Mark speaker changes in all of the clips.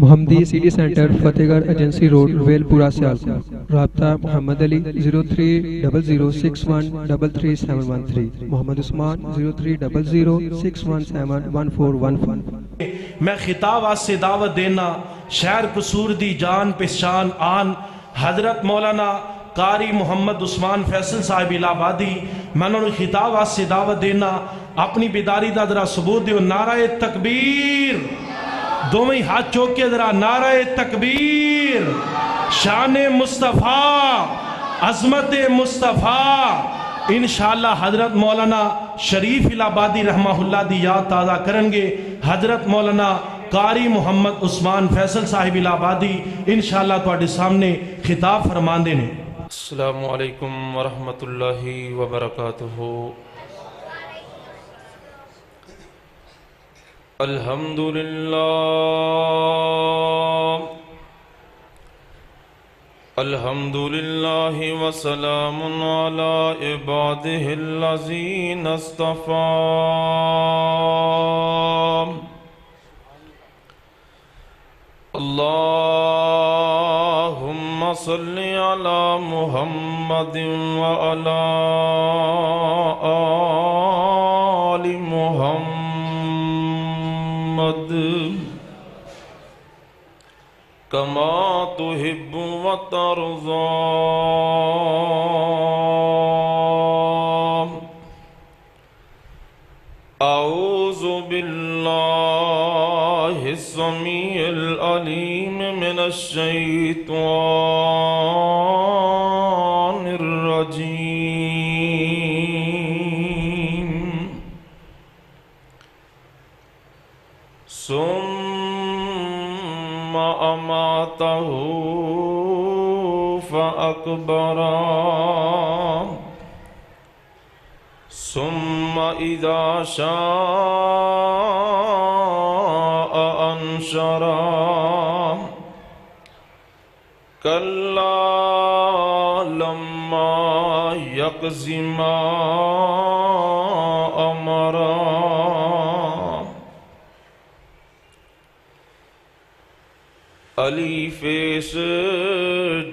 Speaker 1: محمدی city centre فتح گڑھ agency road well پورہ سیالکوٹ. رابطہ محمد علی 0300613373 محمد عثمان 030061711415.
Speaker 2: میں خطاب سے دعوت دینا شہر قصور دی جان پہچان آن حضرت مولانا قاری محمد عثمان فیصل صاحب الہبادی. میں انہوں نے خطاب سے دعوت دینا اپنی بیداری دا ذرا ثبوت دیو. نعرہ تکبیر دوویں ہاتھ چوکے ذرا نعرہ تکبیر. شان مصطفیٰ عظمت مصطفیٰ. انشاءاللہ حضرت مولانا شریف الہبادی رحمہ اللہ دی یاد تازہ کریں گے. حضرت مولانا قاری محمد عثمان فیصل صاحب الہبادی انشاءاللہ تواڈے سامنے خطاب فرماندے نے.
Speaker 3: السلام علیکم ورحمۃ اللہ وبرکاتہ. الحمدللہ وسلام علی عبادہ الذین اصطفیٰ. اللہم صل علی محمد وعلی آل محمد کما تحب وترضى. اعوذ باللہ السمیع العلیم من الشیطان الرجیم. ثم اماتہ فاکبرہ ثم اذا شاء انشرہ. کلا لما یقض ما امرہ. علی فیس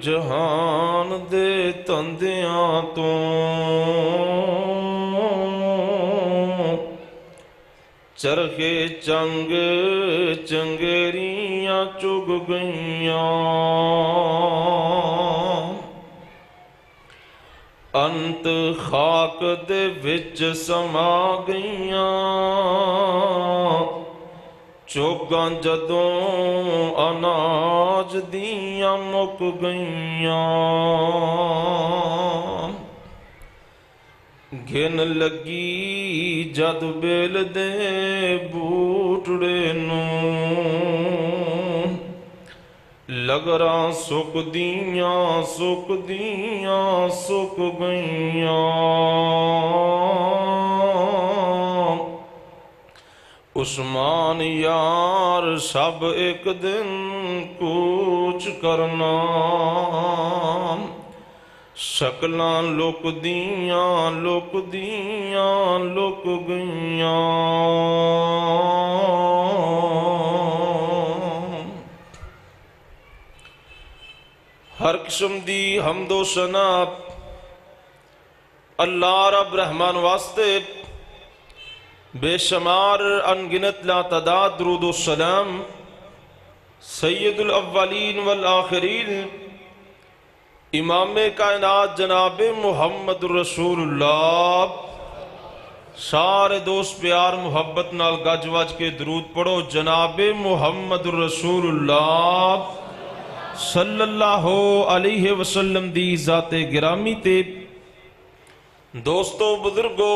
Speaker 3: جہان دے تندیاں تو چرخے چنگ چنگیریاں چگ گئیاں. انت خاک دے وچ سما گئیاں. چوگاں جدوں اناج دیاں مک گئیاں. گھن لگی جد بیل دے بوٹڑے نوں. لگراں سک دیاں سک گئیاں. عثمان یار سب ایک دن کوچ کرنا. شکلاں لک دیاں لک گئیاں. ہر قسم دی حمد و ثنا اللہ رب رحمان واسطے. بے شمار انگنت لا تعداد درود و سلام سید الاولین والآخرین امام کائنات جناب محمد رسول اللہ. سارے دوست پیار محبت نال گج وج کے درود پڑھو جناب محمد رسول اللہ صلی اللہ علیہ وسلم دی ذات گرامی تے. دوستو بزرگو،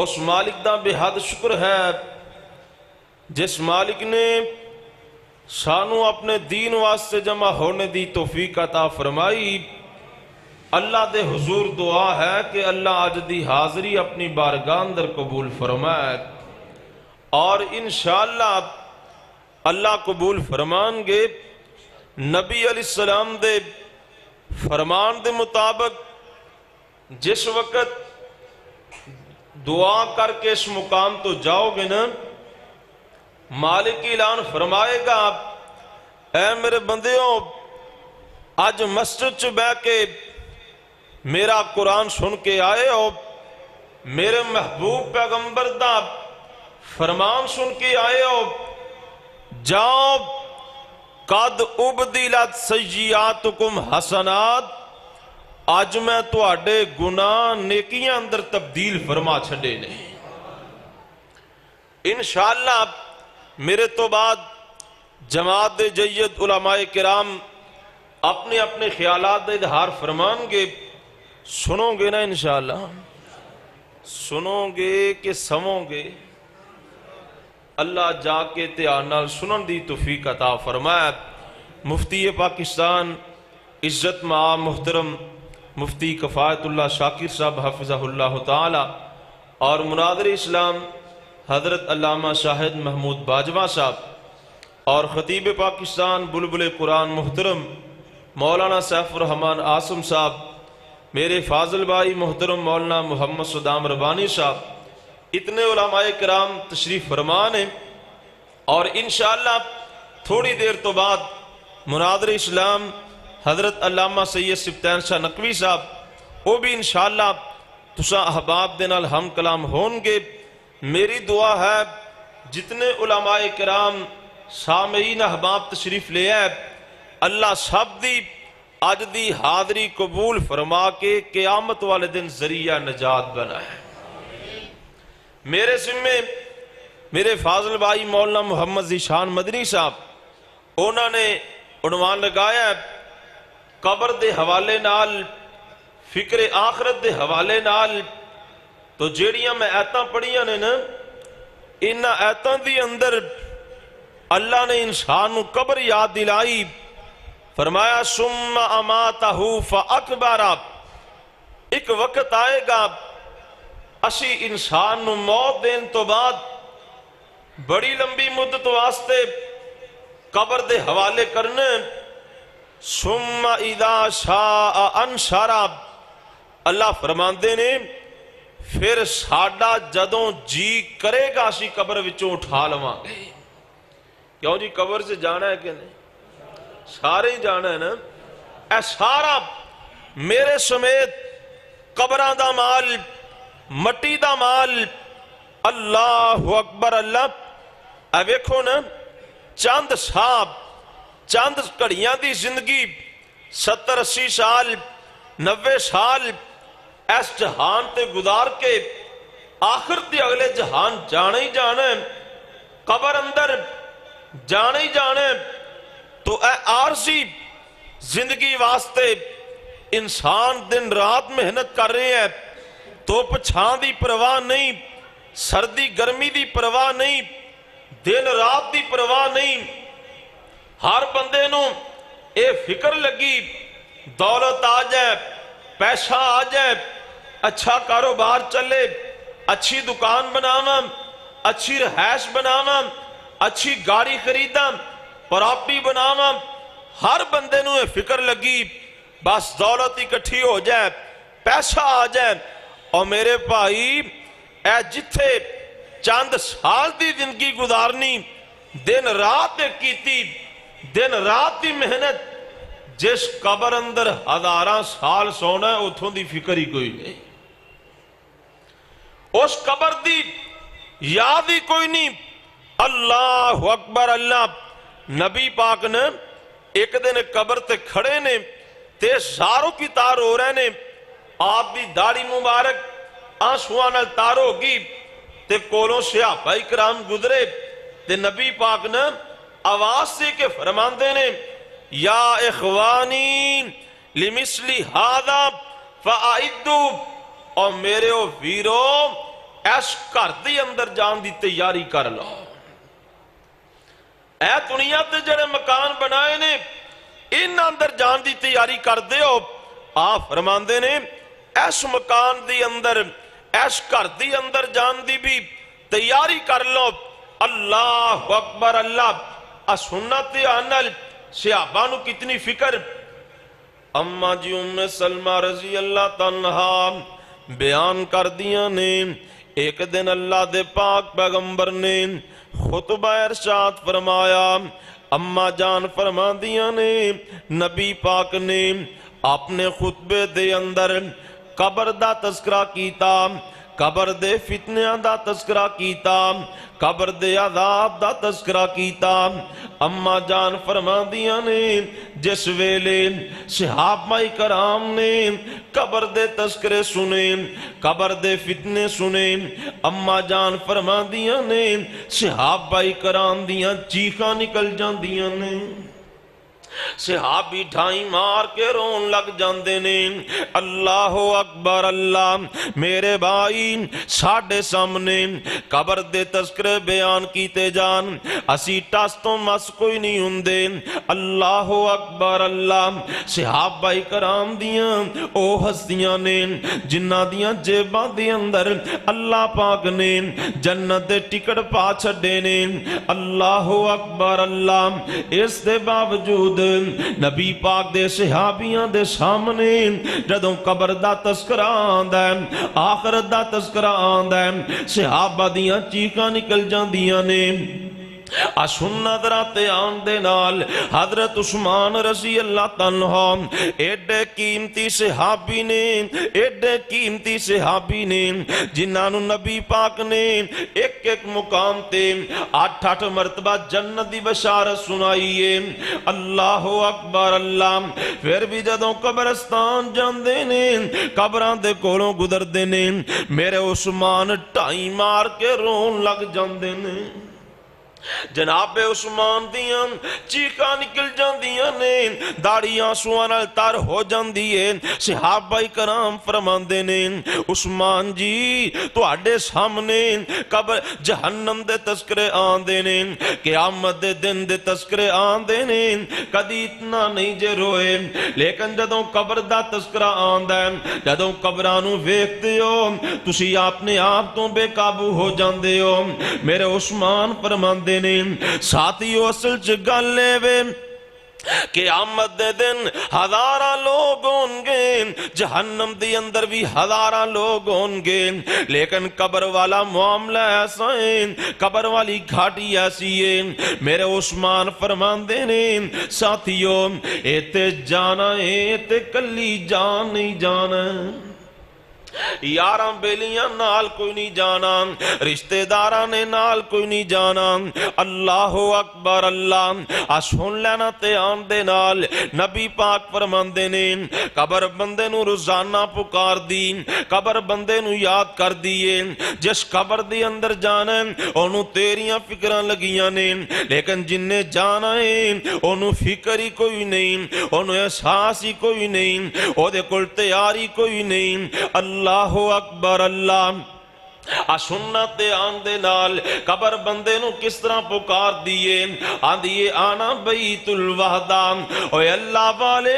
Speaker 3: اس مالک دا بے حد شکر ہے جس مالک نے سانو اپنے دین واسطے جمع ہونے دی توفیق عطا فرمائی. اللہ دے حضور دعا ہے کہ اللہ اج دی حاضری اپنی بارگاہ اندر قبول فرمائے، اور انشاءاللہ اللہ قبول فرمان گے. نبی علیہ السلام دے فرمان دے مطابق جس وقت دعا کر کے اس مقام تو جاؤ گے نا، مالک اعلان فرمائے گا اے میرے بندیوں اج مسجد چ بہ کے میرا قرآن سن کے آئے ہو، میرے محبوب پیغمبر دا فرمان سن کے آئے ہو، جاؤ قد ابدلت سیئاتکم حسنات، اج میں تواڈے گناہ نیکیاں اندر تبدیل فرما چھڈے نے۔ انشاءاللہ میرے تو بعد جماعت جید علماء کرام اپنے اپنے خیالات کا اظہار فرمان گے، سنو گے نا انشاءاللہ؟ سنو گے کہ سمو گے؟ اللہ جا کے دھیان نال سنن دی توفیق عطا فرمائے۔ مفتی پاکستان عزت مآب محترم مفتی کفایت اللہ شاکر صاحب حفظہ اللہ تعالی اور مناظر اسلام حضرت علامہ شاہد محمود باجوہ صاحب اور خطیب پاکستان بلبل قرآن محترم مولانا سیف الرحمان عاصم صاحب، میرے فاضل بھائی محترم مولانا محمد صدام ربانی صاحب، اتنے علماء کرام تشریف فرمان ہیں، اور انشاءاللہ تھوڑی دیر تو بعد مناظر اسلام حضرت علامہ سید سبطین شاہ نقوی صاحب وہ بھی انشاءاللہ تساں احباب دے نال ہم کلام ہون گے۔ میری دعا ہے جتنے علماء کرام سامعین احباب تشریف لے آئے، اللہ سب دی اج دی حاضری قبول فرما کے قیامت والے دن ذریعہ نجات بنائے۔ میرے ذمے میرے فاضل بھائی مولانا محمد ذیشان مدنی صاحب انہوں نے عنوان لگایا ہے قبر دے حوالے نال، فکر آخرت دے حوالے نال۔ تو جیڑیاں میں آیتاں پڑھیاں نے نا، انہاں آیتاں دی اندر اللہ نے انسان نو قبر یاد دلائی، فرمایا ثم اماتہ فاکبرہ، ایک وقت آئے گا اسی انسان نو موت دین تو بعد بڑی لمبی مدت واسطے قبر دے حوالے کرنے، ثم اذا شاء انشرہ، اللہ فرماندے نے پھر ساڈا جدوں جی کرے گا اسی قبر وچوں اٹھا لواں گے۔ کیوں جی قبر سے جانا ہے کہ نہیں؟ سارے ہی جانا ہے نا۔ اے سارا میرے سمیت قبراں دا مال، مٹی دا مال، اللہ اکبر اللہ۔ اے ویکھو نا، چند صاحب چند گھڑیاں دی زندگی 70-80 سال 90 سال اس جہان تے گزار کے آخر تے اگلے جہان جانا ہی جانا ہے، قبر اندر جانا ہی جانا ہے۔ تو اے عارضی زندگی واسطے انسان دن رات محنت کر رہے ہیں، دھوپ چھاں دی پرواہ نہیں، سردی گرمی دی پرواہ نہیں، دن رات دی پرواہ نہیں۔ ہر بندے نو اے فکر لگی دولت آ جائے، پیسہ آ جائے، اچھا کاروبار چلے، اچھی دکان بناواں، اچھی رہائش بناواں، اچھی گاڑی خریداں، پراپرٹی بناواں۔ ہر بندے نو اے فکر لگی بس دولت اکٹھی ہو جائے، پیسہ آ جائے۔ اور میرے بھائی اے جتھے چند سال دی زندگی گزارنی، دن رات کیتی، دن رات دی محنت، جس قبر اندر ہزاراں سال سونا ہے اتھوں دی فکر ہی کوئی نہیں، اس قبر دی یاد ہی کوئی نہیں۔ اللہ اکبر اللہ۔ نبی پاک نے ایک دن قبر تے کھڑے نے تے زاروں کی تار ہو رہے نے، آپ دی داڑھی مبارک آنسواں نال تار ہوگی تے کولوں صحابہ کرام گزرے تے نبی پاک نے آواز سے کہ فرماندے نے یا اخوانی لمثلی ھذا فاعدوا، اور میرے او ویرو اس گھر دی اندر جان دی تیاری کر لو۔ اے دنیا تے جڑے مکان بنائے نے ان اندر جان دی تیاری کر دیو۔ آپ فرماندے نے اس مکان دی اندر، اس گھر دی اندر جان دی بھی تیاری کر لو۔ اللہ اکبر اللہ۔ سنت آنل صحابہ نو کتنی فکر۔ اما جی ام سلمہ رضی اللہ تعالیٰ بیان کر دیا نے ایک دن اللہ دے پاک پیغمبر نے خطبہ ارشاد فرمایا، اما جان فرماندیاں نے نبی پاک نے اپنے خطبے دے اندر قبر دا تذکرہ کیتا، قبر دے فتنیاں دا تذکرہ کیتا، قبر دے عذاب دا تذکرہ کیتا۔ اما جان فرماندیاں نے جس ویلے صحابہ کرام نے قبر دے تذکرے سنے، قبر دے فتنے سنے، اما جان فرماندیاں نے صحابہ کرام دیاں چیخاں نکل جاندیاں نے، صحابی ڈھائی مار کے رون لگ جاندے نے۔ اللہ اکبر اللہ، میرے بھائی ساڈے سامنے قبر دے تذکرے بیان کیتے جان، اسی ٹس تو مس کوئی نہیں ہوندے۔ اللہ اکبر اللہ، صحابہ کرام دیاں او ہستیاں نے جنہ دیاں جیباں دے اندر اللہ پاک نے جنت دے ٹکٹ پا چھڈے نے۔ اللہ اکبر اللہ، اس دے باوجود نبی پاک دے صحابیاں دے سامنے جدوں قبر دا تذکرہ آندا ہے، آخرت دا تذکرہ آندا ہے، صحابہ دیاں چیخاں نکل جاندیاں نے۔ سنت راتے آن دے نال حضرت عثمان رضی اللہ تعالیٰ ایڈے قیمتی صحابی نے، ایڈے قیمتی صحابی نے جنہاں نو نبی پاک نے ایک ایک مقام تے 8 مرتبہ جنت دی بشارت سنائیے۔ اللہ اکبر اللہ، پھر بھی جدوں قبرستان جاندے نے، قبراں دے کولوں گزردے نے، میرے عثمان ٹائی مار کے رون لگ جاندے نے۔ جناب عثمان دیاں چیخاں نکل جاندیاں نے، داڑھی آنسواں نال تر ہو جاندی ہے۔ صحابہ کرام فرماندے نے عثمان جی تواڈے سامنے قبر جہنم دے تذکرے آندے نے، قیامت دے دن دے تذکرے آندے نے، کدی اتنا نہیں جے روئے، لیکن جدوں قبر دا تذکرہ آندا ہے، جدوں قبراں نو ویکھدے ہو تسی اپنے آپ تو بے قابو ہو جاندے ہو۔ میرے عثمان فرماندے نے ساتھیو اصل چ گل اے وے قیامت دے دن ہزاراں لوگ ہون گے، جہنم دی اندر بھی ہزاراں لوگ ہون گے، لیکن قبر والا معاملہ ایسا ہے، قبر والی گھاٹی ایسی ہے۔ میرے عثمان فرماندے نے ساتھیو ایتے جانا ہے تے کلی جان نہیں جانا، یاراں بیلیاں نال کوئی نہیں جانا، رشتہ داراں نے نال کوئی نہیں جانا۔ اللہ اکبر اللہ، سن لینا تے آن دے نال نبی پاک فرماندے نے قبر بندے نو روزانہ پکار دی، قبر بندے نو یاد کر دیے۔ جس قبر دی اندر جانا ہے اونوں تیریاں فکراں لگیاں نے، لیکن جن نے جانا ہے اونوں فکر ہی کوئی نہیں، اونوں احساس ہی کوئی نہیں، او دے کول تیاری کوئی نہیں۔ اللہ اکبر اللہ، سنت آن دے نال قبر بندے نو کس طرح پکار دیے، آندیے آنا بیت الوحدہ، اوے اللہ والے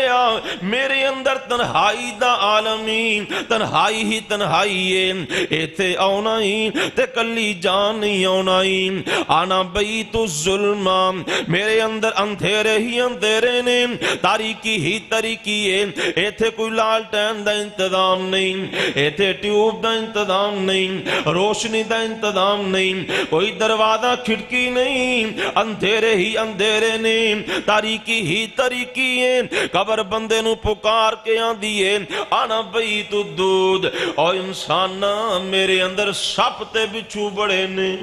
Speaker 3: میرے اندر تنہائی دا عالمی، تنہائی ہی تنہائی ہے، ایتھے آنا ہی تے کلی جان نہیں آنا ہی، آنا بیت الظلمہ، میرے اندر اندھیرے ہی اندھیرے نے، تاریکی ہی تاریکی ہے، ایتھے کوئی لالٹین دا انتظام نہیں، ایتھے ٹیوب دا انتظام نہیں، روشنی دا انتظام نہیں، کوئی دروازہ کھڑکی نہیں، اندھیرے ہی اندھیرے نے، تاریکی ہی تاریکی ہے۔ قبر بندے نو پکار کے آندیے آنا بیت الدود، اور انسان میرے اندر سپ تے بچھو بڑے نے،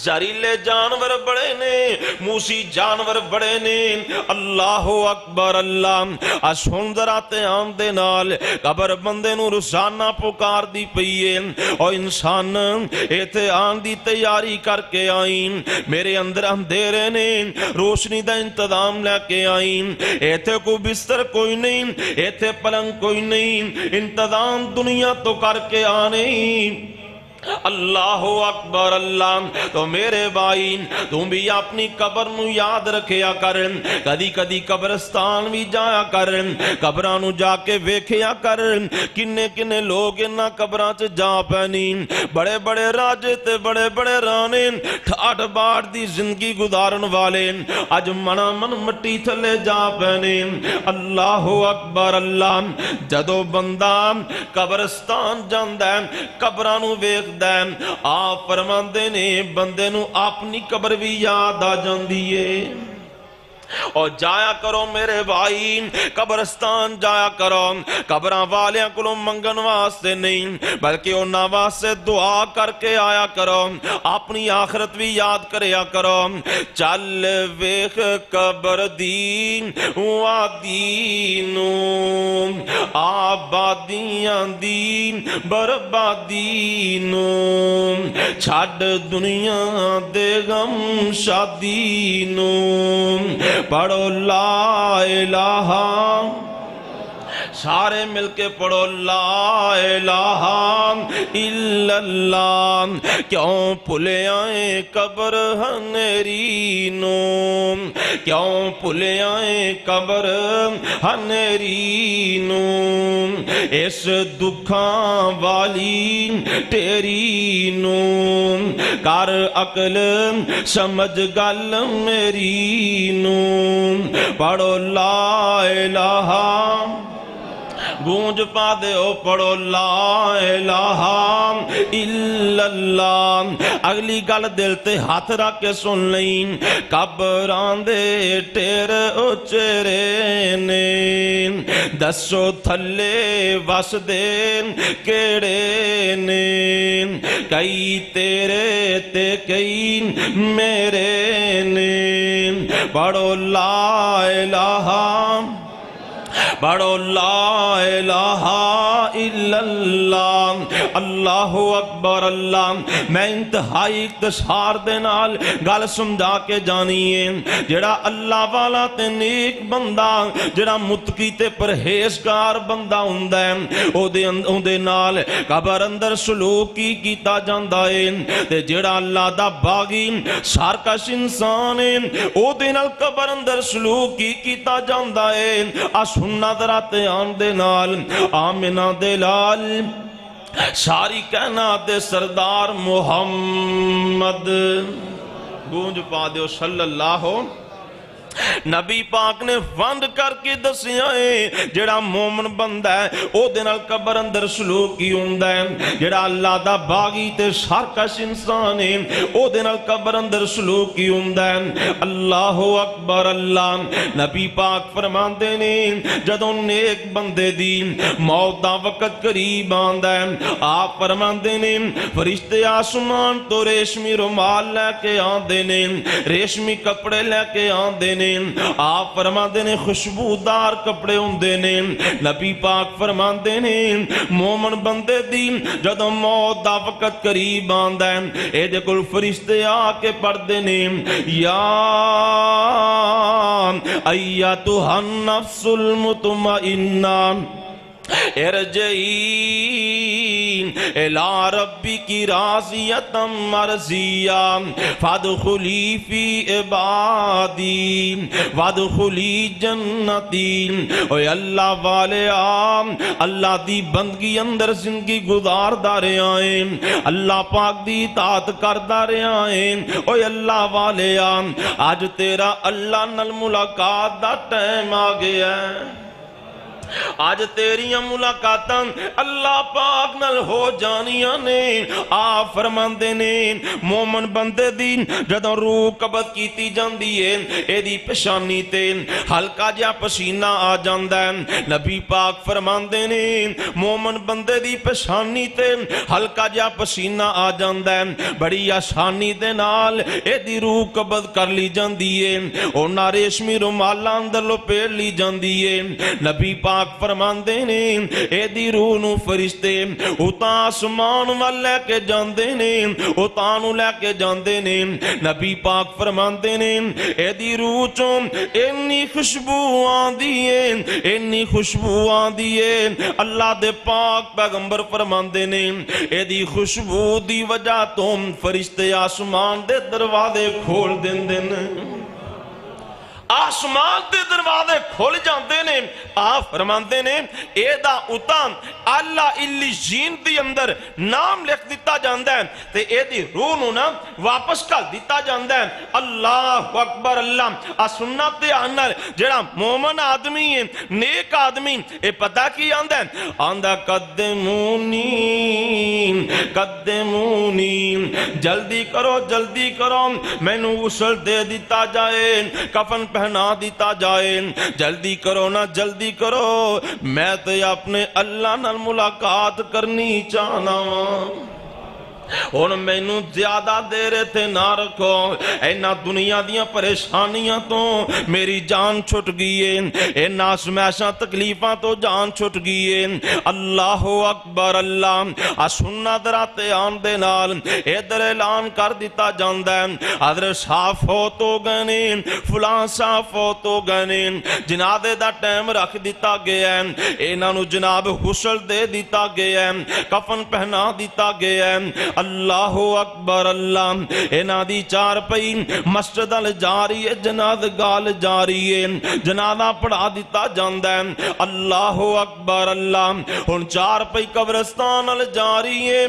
Speaker 3: زہریلے جانور بڑے نے، موسی جانور بڑے نے۔ اللہ اکبر اللہ، سندراتے آن دے نال قبر بندے نو روزانہ پکار دی پئیے، اور انسان ایتھے آن دی تیاری کر کے آئیں، میرے اندر اندھیرے نے، روشنی دا انتظام لے کے آئیں، ایتھے کو بستر کوئی نہیں، ایتھے پلنگ کوئی نہیں، انتظام دنیا تو کر کے آنے۔ اللہ اکبر اللہ، تو میرے بھائی تم بھی اپنی قبر نو یاد رکھیا کر، کدی کدی قبرستان بھی جایا کر، قبراں نو جا کے ویکھیا کر، کنے کنے لوگ انہاں قبراں چ جا پینی، بڑے بڑے راجے تے بڑے بڑے رانے، ٹھاٹ باٹ دی زندگی گزارن والے اج منا من مٹی تھلے جا پینے۔ اللہ اکبر اللہ، جدو بندہ قبرستان جاندا ہے قبراں نو ویکھ آپ فرماندے نے بندے نو اپنی قبر بھی یاد آ جاندی ہے۔ اور جایا کرو میرے بھائی قبرستان جایا کرو قبراں والیاں کولوں منگن واسطے نہیں بلکہ انہاں واسطے دعا کر کے آیا کرو اپنی آخرت بھی یاد کریا کرو چل ویکھ قبر دی وادی نو آبادیاں دی بربادی نو چھڈ دنیا دے غم شادی نو پڑھو لا الہ سارے مل کے پڑھو لا الہ الا اللہ کیوں بھلے آئے قبر ہنیری نو کیوں بھلے آئے قبر ہنیری نو اس دکھاں والی تیری نو کر عقل سمجھ گل میری نو پڑھو لا الہ گونج پا دے او پڑھو لا الہ الا اللہ اگلی گل دل تے ہاتھ رکھ کے سن لیں قبراں دے ٹیر اچرے نے دسو تھلے وس دے کیڑے نے کئی تیرے تے کئی میرے نے پڑھو لا الہ پڑھو لا الہ الا اللہ اللہ اکبر اللہ میں انتہائی اختصار دے نال گل سمجھا کے جانیے جڑا اللہ والا تے نیک بندہ جڑا متقی تے پرہیزگار بندہ ہوندا ہے او دے نال قبر اندر سلوکی کیتا جاندا ہے تے جڑا اللہ دا باغی سرکش انسان ہے او دے نال قبر اندر سلوکی کیتا جاندا ہے سنت راتے آن دے نال آمنہ دے لال ساری کائنات دے سردار محمد گونج پا دیو صلی اللہ نبی پاک نے وند کر کے دسیا ہے جڑا مومن بندہ ہے او دے نال قبر اندر سلوکی ہوندا ہے جڑا اللہ دا باغی تے سرکش انسان ہے او دے نال قبر اندر سلوکی ہوندا ہے اللہ اکبر اللہ نبی پاک فرماندے نے جدوں نیک بندے دی موت دا وقت قریب آندا ہے آپ فرماندے نے فرشتے آسمان تو ریشمی رومال لے کے آندے نے ریشمی کپڑے لے کے آندے نے آپ فرماندے نے خوشبودار کپڑے ہوندے نے نبی پاک فرماندے نے مومن بندے دی جدوں موت دا وقت قریب آندا ہے اے دے کول فرشتے آ کے پڑھدے نے یا ایتھا النفس المطمئنہ ارجعی الى ربک راضیۃ مرضیہ فادخلی فی عبادی وادخلی جنتی اوے اللہ والے اللہ دی بندگی اندر زندگی گزار دا رہے آئیں اللہ پاک دی اطاعت کر دا رہے آئیں اوے اللہ والے آج تیرا اللہ نال ملاقات دا ٹائم آ گیا ہے آج تیریاں ملاقاتاں اللہ پاک نال ہو جانیاں نے آپ فرماندے نے مومن بندے دی جدوں روح قبض کیتی جاندی ہے اے دی پیشانی تے ہلکا جہا پسینہ آ جاندا ہے نبی پاک فرماندے نے مومن بندے دی پیشانی تے ہلکا جہا پسینہ آ جاندا ہے بڑی آسانی دے نال اے دی روح قبض کر لی جاندی ہے اونا ریشمی رومالاں اندر لپیٹ لی جاندی ہے نبی پاک فرماندے نے اے دی روح نو فرشتے اتا آسمان وال لے کے جاندے نے اتا نو لے کے جاندے نے نبی پاک فرماندے نے اے دی روح چوں اینی خوشبو آندی ہے اینی خوشبو آندی ہے اللہ دے پاک پیغمبر فرماندے نے اے دی خوشبو دی وجہ تو فرشتے آسمان دے دروازے کھول دیندے نے آسمان دے دروازے کھول جاندے نے آپ فرماندے نے اے دا اتام اللہ علیین دی اندر نام لکھ دیتا جاندہ ہے تے اے دی روح نو نا واپس کل دیتا جاندہ ہے اللہ اکبر اللہ سنت دے آنر جڑا مومن آدمی ہے نیک آدمی اے پتہ کی آندہ ہے آندہ قدمونی قدمونی جلدی کرو میں نو غسل دے دیتا جائے کفن پہنا پہنا دیتا جائے جلدی کرو نا جلدی کرو میں تے اپنے اللہ نال ملاقات کرنی چاہنا ہن مینوں زیادہ دیر تے نہ رکھو اینا دنیا دیاں پریشانیاں تو میری جان چھٹ گئی ہے اینا سماشاں تکلیفاں تو جان چھٹ گئی ہے اللہ اکبر اللہ سننا دراتے آن دے نال ادھر اعلان کر دیتا جاندا ہے حضرت صاحب فوت ہو گئے نے فلاں صاحب فوت ہو گئے نے جنازے دا ٹائم رکھ دیتا گیا ہے انہاں نو جناب غسل دے دیتا گیا ہے کفن پہنا دیتا گیا ہے اللہ اکبر اللہ انہاں دی چار پئی مسجد ال جاری ہے جنازگاہ جاری ہے جنازہ پڑھا دیتا جاندا ہے اللہ اکبر اللہ ہن چار پئی قبرستان ال جاری ہے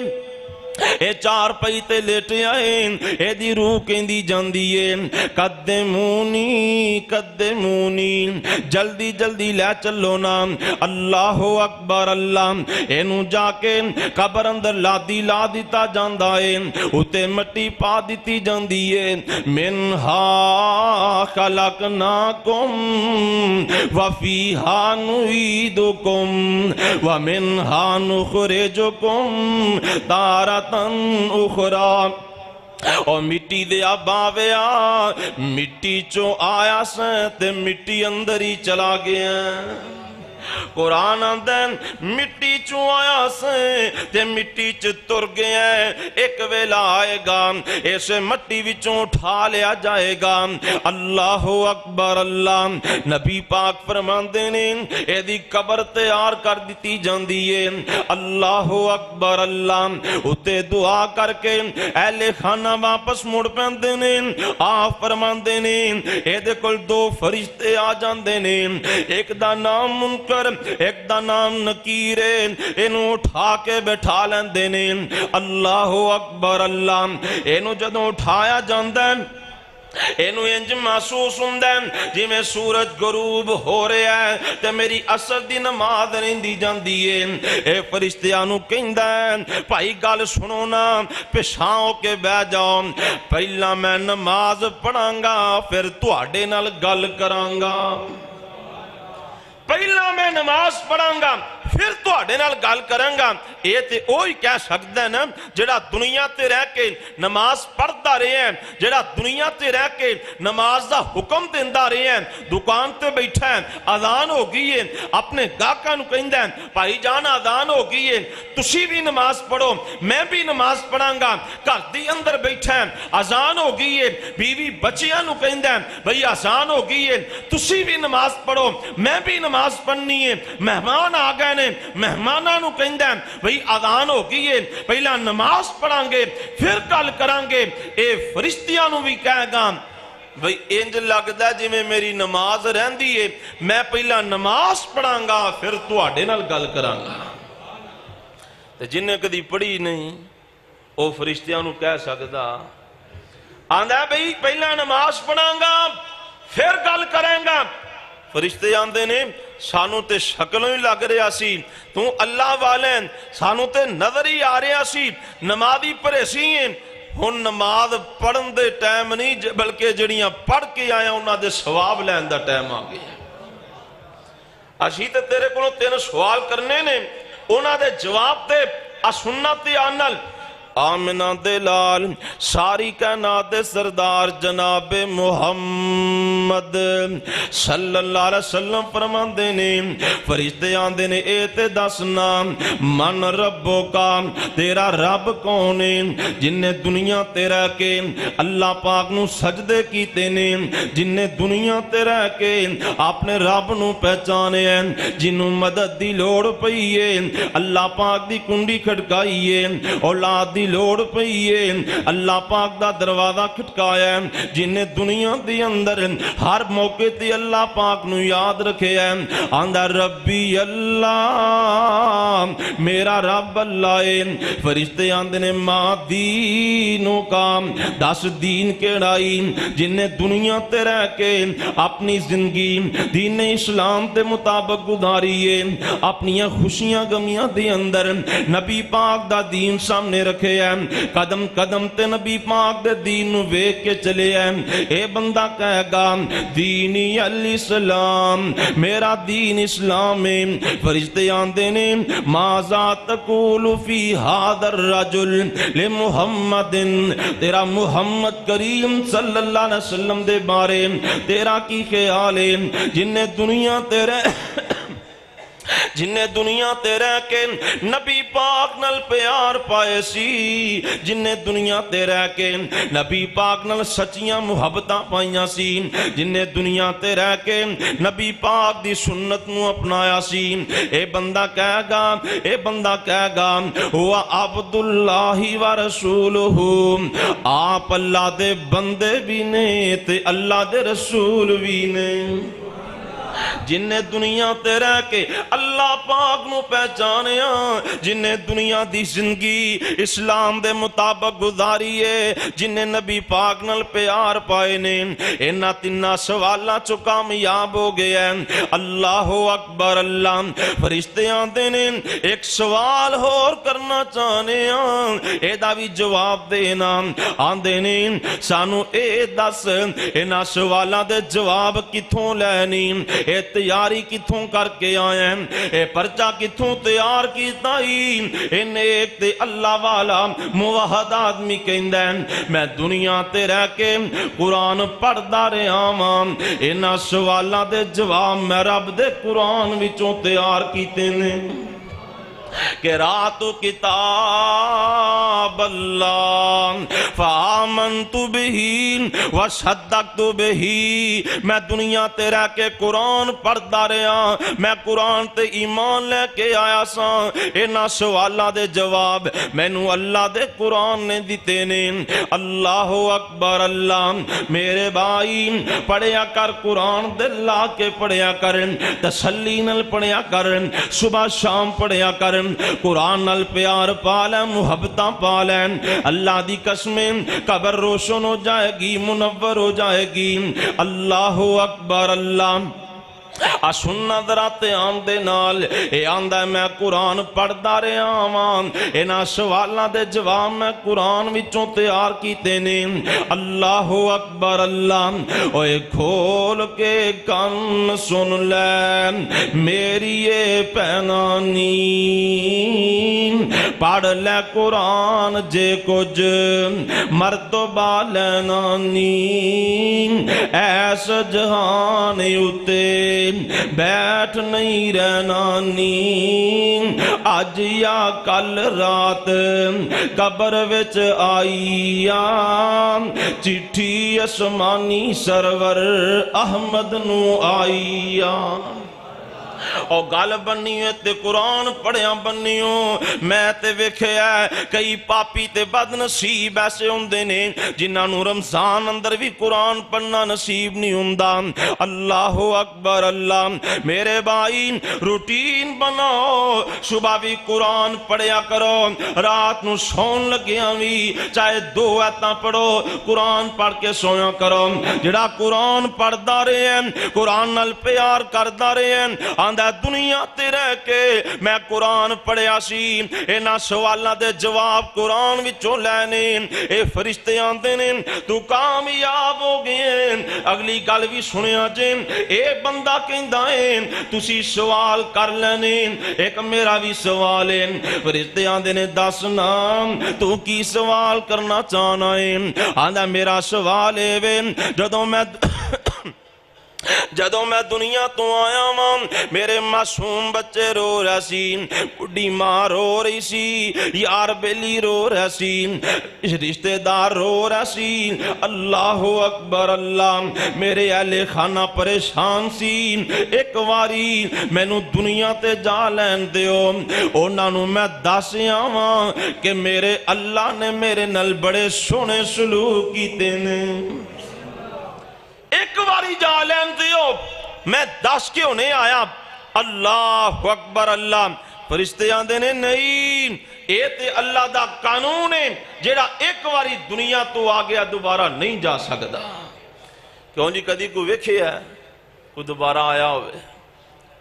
Speaker 3: اے چار پئی تے لیٹے آئے اے دی روح کہندی جاندی ہے قدمونی قدمونی جلدی جلدی لے چلو نا اللہ اکبر اللہ اینو جا کے قبر اندر لا دیتا جاندا ہے اتے مٹی پا دیتی جاندی ہے منہا خلقناکم وفیہا نعیدکم ومنہا نخرجکم تارۃ اخرى اور مٹی دیا باویا مٹی چو آیا سیں تے مٹی اندر ہی چلا گیا قرآن آندین مٹی چو آیا سے تے مٹی چ تر گیا ایک ویلا آئے گا ایسے مٹی وچوں اٹھا لیا جائے گا اللہ اکبر اللہ نبی پاک فرماندے نے اے دی قبر تیار کر دیتی جاندی ہے اللہ اکبر اللہ اتے دعا کر کے اہل خانہ واپس مڑ پیندے نے آپ فرماندے نے اے دے کول دو فرشتے آ جاندے نے ایک دا نام منکر ایک دا نام نکیر اینو اٹھا کے بیٹھا لیندے نے اللہ اکبر اللہ اینو جدوں اٹھایا جاندا ہے اینو انج محسوس ہوندا ہے جی میں سورج غروب ہو رہا ہے تے میری عصر دی نماز رہندی جاندی ہے اے فرشتیاں نو کہندا ہے بھائی گل سنو نا پیشاں کے بیٹھ جاؤ پہلا میں نماز پڑھاں گا پھر تواڈے نال گل کراں گا پہلا میں نماز پڑھاں گا پھر تو آڑے نال گال کریں گا یہ تے اوہی کہہ سکتا ہے نا جڑا دنیا تے رہ کے نماز پڑھتا رہے ہیں جڑا دنیا تے رہ کے نماز دا حکم دیندہ رہے ہیں دکان تے بیٹھا ہے اذان ہو گئی ہے اپنے گاہکاں نو کہندا ہے بھائی جان اذان ہو گئی ہے تسی بھی نماز پڑھو میں بھی نماز پڑھاں گا گھر دی اندر بیٹھا ہے اذان ہو گئی ہے بیوی بچیاں نو کہندا ہے بھئی اذان ہو گئی ہے تسی بھی نماز پڑھو میں بھی نماز پڑھنی ہے مہمان آ گئے نے مہماناں نو کہندا ہے بھئی اذان ہو گئی ہے پہلا نماز پڑھاں گے پھر گل کران گے اے فرشتیاں نو بھی کہے گا بھئی انج لگدا جی میں میری نماز رہندی ہے میں پہلا نماز پڑھاں گا پھر تواڈے نال گل کراں گا تے جن نے کدی پڑھی نہیں او فرشتیاں نو کہہ سکدا آندا بھئی پہلا نماز پڑھاں گا پھر گل کریں گا فرشتے آندے نے سانو تے شکلوں ہی لگ رہا سی تو اللہ والے سانو تے نظر ہی آ رہا سی نمازی پریسی ہیں ہن نماز پڑھن دے ٹائم نہیں بلکہ جڑیاں پڑھ کے آیا انہاں دے ثواب لین دا ٹائم آ گیا اسی تے تیرے کولوں تین سوال کرنے نے انہاں دے جواب دے سنت عمل آمنہ دلال ساری کائنات سردار جناب محمد صلی اللہ علیہ وسلم فرماندے نے فرشتے آندے نے اے تے دسنا من ربو کا تیرا رب کون ہے جن نے دنیا تے رہ کے اللہ پاک نو سجدے کیتے نے جن نے دنیا تے رہ کے اپنے رب نو پہچانے ہیں جنوں مدد دی لوڑ پئی ہے اللہ پاک دی کنڈی کھڑکائی ہے اولاد دی لوڑ پئیے اللہ پاک دا دروازہ کھٹکایا ہے جن نے دنیا دی اندر ہر موقع تے اللہ پاک نو یاد رکھے ہے آندہ ربی اللہ میرا رب اللہ ہے فرشتے آندے نے ماں دینوں کا دس دین کیڑائی جن نے دنیا تے رہ کے اپنی زندگی دین اسلام تے مطابق گزاری ہے اپنی خوشیاں غمیاں دے اندر نبی پاک دا دین سامنے رکھے چلے ہیں، قدم قدم تے نبی پاک دے دین نو ویکھ کے چلے ہیں۔ اے بندہ کہے گا دینی الاسلام، میرا دین اسلام ہے۔ فرشتے آندے نے ماذا تقول فی ھذا الرجل لمحمد، تیرا محمد کریم صلی اللہ علیہ وسلم دے بارے تیرا کی خیال ہے جن نے دنیا تے رہ کے نبی پاک نال پیار پائے سی، جن نے دنیا تے رہ کے نبی پاک نال سچیاں محبتاں پائیاں سی، جن نے دنیا تے رہ کے نبی پاک دی سنت نو اپنایا سی، اے بندہ کہے گا ہوا عبداللہ و رسولہ، آپ اللہ دے بندے بھی نے تے اللہ دے رسول بھی نے۔ جن نے دنیا تے رہ کے اللہ پاک نو پہچانیا، جن نے دنیا دی زندگی اسلام دے مطابق گزاری ہے، جن نے نبی پاک نال پیار پائے نے، انہاں تیناں سوالاں چوں کامیاب ہو گیا ہے۔ اللہ اکبر اللہ۔ فرشتے آندے نے ایک سوال اور کرنا چاہنے ہاں، اے دا بھی جواب دینا۔ آندے نے سانو اے دس انہاں سوالاں دے جواب کتھوں لینی، اے تیاری کتھوں کر کے آئے ہیں، اے پرچہ کتھوں تیار کیتا ہی، اے نیک تے اللہ والا موحد آدمی کہندا ہے میں دنیا تے رہ کے قرآن پڑھدا رہا ہاں، انہاں سوالاں دے جواب میں رب دے قرآن وچوں تیار کیتے نے۔ کہ رات کتاب اللہ فآمنت بہی وصدقت بہی، میں دنیا تے رہ کے قرآن پڑھدا رہا، میں قرآن تے ایمان لے کے آیا سا، انہاں سوالاں دے جواب مینوں اللہ دے قرآن نے دیتے نے۔ اللہ اکبر اللہ۔ میرے بھائی پڑھیا کر قرآن دل لا کے پڑھیا کر، تسلی نال پڑھیا کر، صبح شام پڑھیا کر، قرآن نال پیار پالیں، محبتاں پالیں، اللہ دی قسمیں قبر روشن ہو جائے گی، منور ہو جائے گی۔ اللہ اکبر اللہ۔ سننا درات آندے نال اے آندہ میں قرآن پڑھدا رہا ہاں، انہاں سوالاں دے جواب میں قرآن وچوں تیار کیتے نے۔ اللہ اکبر اللہ۔ اوے کھول کے کان سن لے میری یہ پینانی، پڑھ لے قرآن جے کچھ مرتبہ لینا نی، ایس جہان اتے بیٹھ نہیں رہنا نی، اج یا کل رات قبر وچ آئی چٹھی اسمانی سرور احمد نو آئی۔ اور گل بنی ہے تے قرآن پڑھیا بنی ہو۔ میں تے ویکھیا ہے کئی پاپی تے بد نصیب ایسے ہوندے نے جنہاں نو رمضان اندر بھی قرآن پڑھنا نصیب نہیں ہوندا۔ اللہ اکبر اللہ۔ میرے بھائی روٹین بناؤ، صبح بھی قرآن پڑھیا کرو، رات نو سون لگیا بھی چاہے 2 آیتاں پڑھو، قرآن پڑھ کے سویا کرو۔ جڑا قرآن پڑھدا رہے ہیں، قرآن نال پیار کردا رہے ہیں، آندہ دنیا تے رہ کے میں قرآن پڑھیا سی، انہاں سوالاں دے جواب قرآن وچوں لینے، اے فرشتے آندے نے تو کامیاب ہو گئے۔ اگلی گل بھی سنیا جے، اے بندہ کہندا ہے تسی سوال کر لینے، ایک میرا بھی سوال ہے۔ فرشتے آندے نے دس نام تو کی سوال کرنا چاہنا ہے؟ آندہ میرا سوال ہے وے جدوں میں دنیا تو آیا ماں میرے معصوم بچے رو رہا سی، بڑی ماں رو رہی سی، یار بیلی رو رہا سی، رشتہ دار رو رہا سی۔ اللہ اکبر اللہ۔ میرے اہل خانہ پریشان سی، ایک واری مینوں دنیا تے جا لین دیو، انہاں نو میں دس آواں کہ میرے اللہ نے میرے نال بڑے سونے سلوک کیتے نے۔ ایک باری جا لین دیو، میں 10 کیوں نہیں آیا؟ اللہ اکبر اللہ۔ فرشتے آندے نے نہیں، اے تے اللہ دا قانون ہے، جیڑا ایک باری دنیا تو آ گیا دوبارہ نہیں جا سکتا۔ کیوں جی کدی کو ویکھے ہے کوئی دوبارہ آیا ہوئے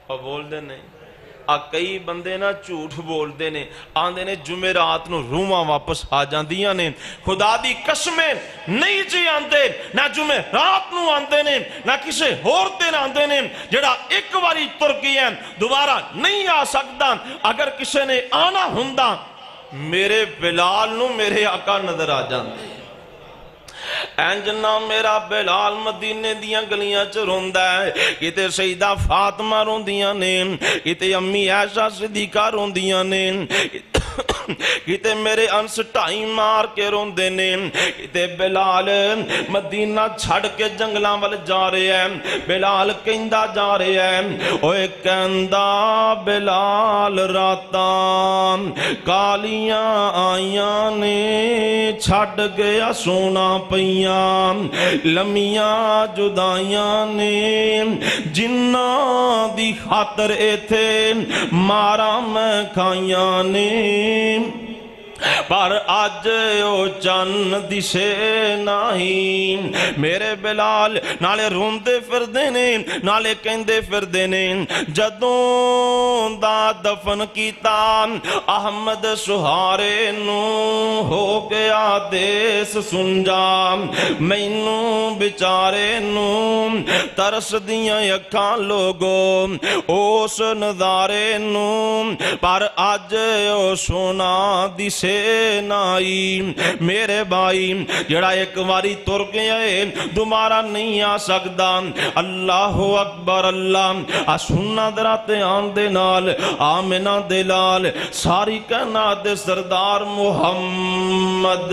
Speaker 3: اور بول دے نہیں؟ ਆ ਕਈ ਬੰਦੇ ਨਾ ਝੂਠ ਬੋਲਦੇ ਨੇ, ਆਂਦੇ ਨੇ ਜੁਮੇਰਾਤ ਨੂੰ ਰੂਹਾਂ ਵਾਪਸ ਆ ਜਾਂਦੀਆਂ ਨੇ। ਖੁਦਾ ਦੀ ਕਸਮੇ ਨਹੀਂ ਜੀ ਆਂਦੇ, ਨਾ ਜੁਮੇਰਾਤ ਨੂੰ ਆਂਦੇ ਨੇ, ਨਾ ਕਿਸੇ ਹੋਰ ਦਿਨ ਆਂਦੇ ਨੇ। ਜਿਹੜਾ ਇੱਕ ਵਾਰੀ ਤੁਰ ਗਿਆ ਦੁਬਾਰਾ ਨਹੀਂ ਆ ਸਕਦਾ। ਅਗਰ ਕਿਸੇ ਨੇ ਆਣਾ ਹੁੰਦਾ ਮੇਰੇ ਬਿਲਾਲ ਨੂੰ ਮੇਰੇ ਆਕਾ ਨਜ਼ਰ ਆ ਜਾਂਦੇ। ਇੰਜ ਨਾ ਮੇਰਾ ਬਿਲਾਲ ਮਦੀਨੇ ਦੀਆਂ ਗਲੀਆਂ ਚ ਰੋਂਦਾ ਹੈ, ਕਿਤੇ ਸਈਦਾ ਫਾਤਮਾ ਰੋਂਦੀਆਂ ਨੇ, ਕਿਤੇ ਅੰਮੀ ਆਇਸ਼ਾ ਸਿੱਦੀਕਾ ਰੋਂਦੀਆਂ ਨੇ, ਕਿਤੇ ਮੇਰੇ ਅੰਸ ਢਾਈ ਮਾਰ ਕੇ ਰੋਂਦੇ ਨੇ, ਕਿਤੇ ਬਿਲਾਲ ਮਦੀਨਾ ਛੱਡ ਕੇ ਜੰਗਲਾਂ ਵੱਲ ਜਾ ਰਿਹਾ ਹੈ। ਬਿਲਾਲ ਕਹਿੰਦਾ ਜਾ ਰਿਹਾ ਹੈ, ਓਏ ਕਹਿੰਦਾ ਬਿਲਾਲ ਰਾਤਾਂ ਕਾਲੀਆਂ ਆਈਆਂ ਨੇ, ਛੱਡ ਗਿਆ ਸੋਨਾ ਪਈਆਂ ਲੰਮੀਆਂ ਜੁਦਾਈਆਂ ਨੇ, ਜਿਨ੍ਹਾਂ ਦੀ ਖਾਤਰ ਇਥੇ ਮਾਰਾਂ ਮੈਂ ਖਾਈਆਂ ਨੇ। ਪਰ ਅੱਜ ਉਹ ਚੰਨ ਦਿਸੇ ਨਹੀਂ। ਮੇਰੇ ਬਿਲਾਲ ਨਾਲੇ ਰੋਂਦੇ ਫਿਰਦੇ ਨੇ, ਨਾਲੇ ਕਹਿੰਦੇ ਫਿਰਦੇ ਨੇ, ਜਦੋਂ ਦਾ ਦਫਨ ਕੀਤਾ ਅਹਮਦ ਸੁਹਾਰੇ ਨੂੰ, ਹੋ ਗਿਆ ਦੇਸ ਸੁੰਜਾ ਮੈਨੂੰ ਵਿਚਾਰੇ ਨੂੰ, ਤਰਸਦੀਆਂ ਅੱਖਾਂ ਲੋਗੋ ਉਸ ਨਜ਼ਾਰੇ ਨੂੰ। ਪਰ ਅੱਜ ਉਹ ਸੋਨਾ ਦਿਸੇ ਨਾਈ। ਮੇਰੇ ਭਾਈ ਜਿਹੜਾ ਇੱਕ ਵਾਰੀ ਤੁਰ ਗਿਆ ਏ ਦੁਬਾਰਾ ਨਹੀਂ ਆ ਸਕਦਾ। ਅੱਲਾਹੁ ਅਕਬਰ। ਅੱਲਾਹ ਆ ਸੁਨਨਾ ਦਰਾ ਤੇ ਆਉਣ ਦੇ ਨਾਲ ਆਮਿਨਾ ਦੇ ਲਾਲ ਸਾਰੀ ਕਾਇਨਾਤ ਦੇ ਸਰਦਾਰ ਮੁਹੰਮਦ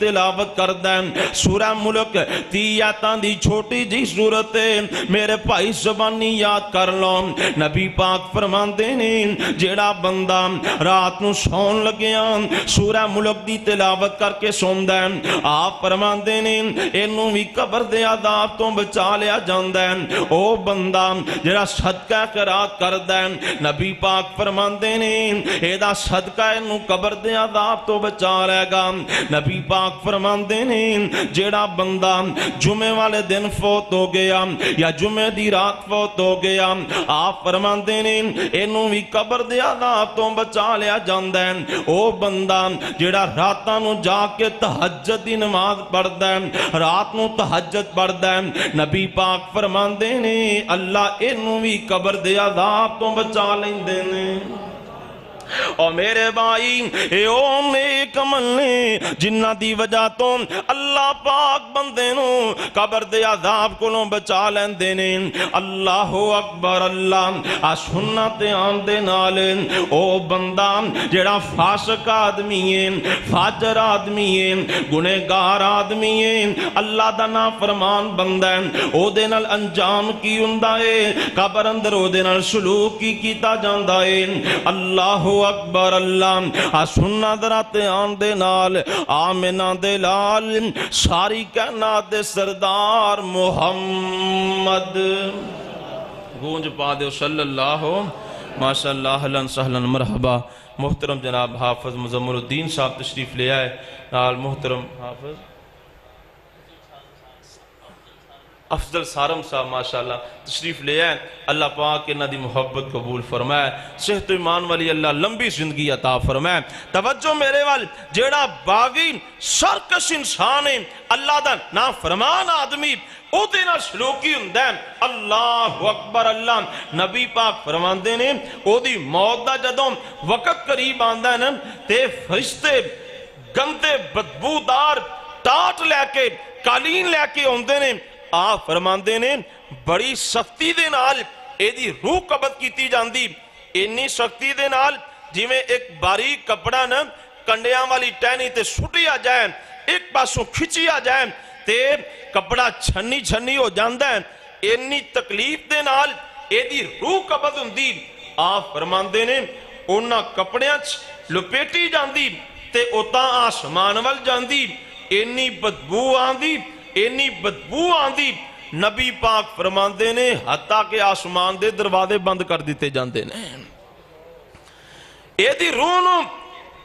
Speaker 3: تلاوت کردیں سورہ ملک 30 آیاتاں دی چھوٹی جی صورت ہے میرے بھائی زبانی یاد کر لو نبی پاک فرماندے نے جیڑا بندہ رات نو سون لگیاں سورہ ملک دی تلاوت کر کے سوندا ہے آپ فرماندے نے اینوں وی قبر دے عذاب تو بچا لیا جاندا ہے او بندہ جیڑا صدقہ خیرات کردا ہے نبی پاک فرماندے نے اے دا صدقہ اینوں قبر دے عذاب تو بچا لے گا نبی پاک فرماندے نے جیڑا بندہ جمعے والے دن فوت ہو گیا یا جمعے دی رات فوت ہو گیا آپ فرماندے نے اینوں وی قبر دے عذاب تو بچا لیا جاندا ہے او بندہ جیڑا راتاں نو جا کے تہجد دی نماز پڑھدا ہے رات نو تہجد پڑھدا ہے نبی پاک فرماندے نے اللہ اینوں وی قبر دے عذاب تو بچا لیندے نے اور میرے بھائی اے او نیک عمل نے جنہ دی وجہ تو اللہ پاک بندے نو قبر دے عذاب کو بچا لیندے نے اللہ اکبر اللہ آ سنت آن دے نال او بندہ جڑا فاسق آدمی ہے فاجر آدمی ہے گنہگار آدمی ہے اللہ دا نافرمان بندہ ہے او دے نال انجام کی ہوندا ہے قبر اندر او دے نال سلوک کی کیتا جاندا ہے اللہ اکبر اللہ آ سننا درات آن دے نال آمنہ دے لال ساری کائنات دے سردار محمد گونج پا دے صلی اللہ ماشاءاللہ اہلاً سہلاً مرحبا محترم جناب حافظ مزمل الدین صاحب تشریف لے آئے نال محترم حافظ افضل سارم صاحب ماشاءاللہ تشریف لے آئے اللہ پاک انہاں دی محبت قبول فرمائے صحت و ایمان والی اللہ لمبی زندگی عطا فرمائے توجہ میرے وال جیڑا باغی سرکش انسان ہے اللہ دا نافرمان آدمی او دینا سلوکی ہندہ ہے اللہ اکبر اللہ نبی پاک فرماندے نے او دی موت دا جدوں وقت قریب آندہ ہے نا تے فرشتے گندے بدبودار ٹاٹ لے کے قالین لے کے ہوندے نے آپ فرماندے نے بڑی سختی دے نال اے دی روح قبض کیتی جاندی انی سختی دے نال جی میں ایک باریک کپڑا نا کنڈیاں والی ٹہنی تے سٹی آ جائیں ایک پاسوں کھچی آ جائیں تے کپڑا چھنی چھنی ہو جاندہ ہے انی تکلیف دے نال اے دی روح قبض ہوندی آپ فرماندے نے اونا کپڑیاں لپیٹی جاندی تے اوتا آسمان وال جاندی انی بدبو آندی اینی بدبو آندی نبی پاک فرماندے نے حتیٰ کہ آسمان دے دروازے بند کر دیتے جاندے نے اے دی روح نو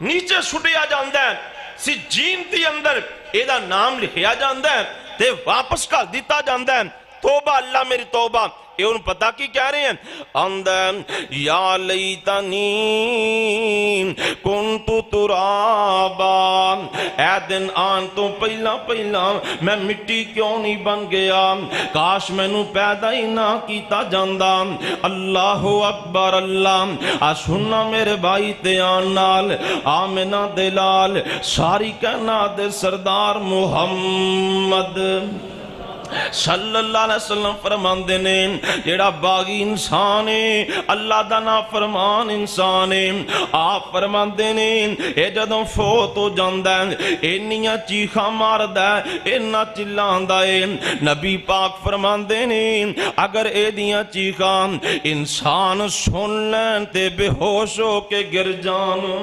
Speaker 3: نیچے سٹیا جاندہ ہے سی جین دی اندر اے دا نام لکھیا جاندہ ہے تے واپس کر دیتا جاندہ ہے توبہ اللہ میری توبہ اے ان پتہ کی کہہ رہے ہیں اندر یا لیتنی کنتو ترابا اے دن آن تو پہلا میں مٹی کیوں نہیں بن گیا کاش میں نو پیدا ہی نہ کیتا جاندہ اللہ اکبر اللہ سننا میرے بھائی تے آن نال آمنہ دلال ساری کائنات دے سردار محمد صلی اللہ علیہ وسلم فرماندے نے جیڑا باغی انسان ہے اللہ دا نافرمان انسان ہے آپ فرماندے نے اے جدوں فوت ہو جاندہ ہے اینیاں چیخاں ماردہ ہے اینا چلاندہ ہے نبی پاک فرماندے نے اگر اے دیاں چیخاں انسان سن لین تے بے ہوش ہو کے گر جانو